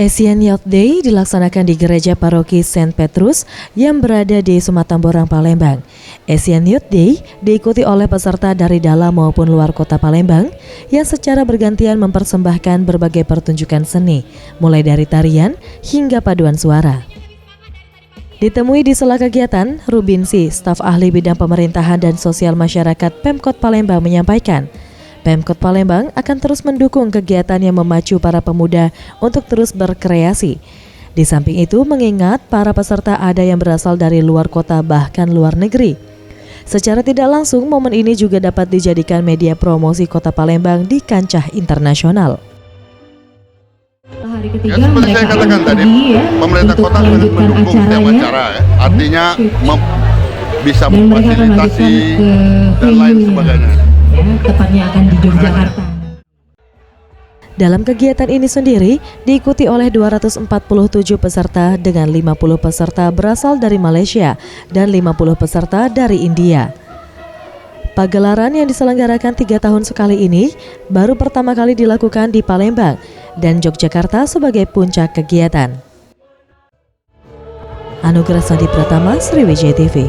Asian Youth Day dilaksanakan di Gereja Paroki Saint Petrus yang berada di Sumatamborang, Palembang. Asian Youth Day diikuti oleh peserta dari dalam maupun luar kota Palembang yang secara bergantian mempersembahkan berbagai pertunjukan seni, mulai dari tarian hingga paduan suara. Ditemui di sela kegiatan, Rubinsi, staf ahli bidang pemerintahan dan sosial masyarakat Pemkot Palembang menyampaikan, Pemkot Palembang akan terus mendukung kegiatan yang memacu para pemuda untuk terus berkreasi. Di samping itu, mengingat para peserta ada yang berasal dari luar kota bahkan luar negeri. Secara tidak langsung, momen ini juga dapat dijadikan media promosi kota Palembang di kancah internasional. Hari ketiga, ya, seperti saya katakan tadi, pemerintah kota sangat mendukung setiap acara, ya. Artinya bisa memfasilitasi dan lain sebagainya. Ya, tepatnya akan di Yogyakarta. Dalam kegiatan ini sendiri diikuti oleh 247 peserta dengan 50 peserta berasal dari Malaysia dan 50 peserta dari India. Pagelaran yang diselenggarakan 3 tahun sekali ini baru pertama kali dilakukan di Palembang dan Yogyakarta sebagai puncak kegiatan. Anugerah Sandi Pratama, Sriwijaya TV.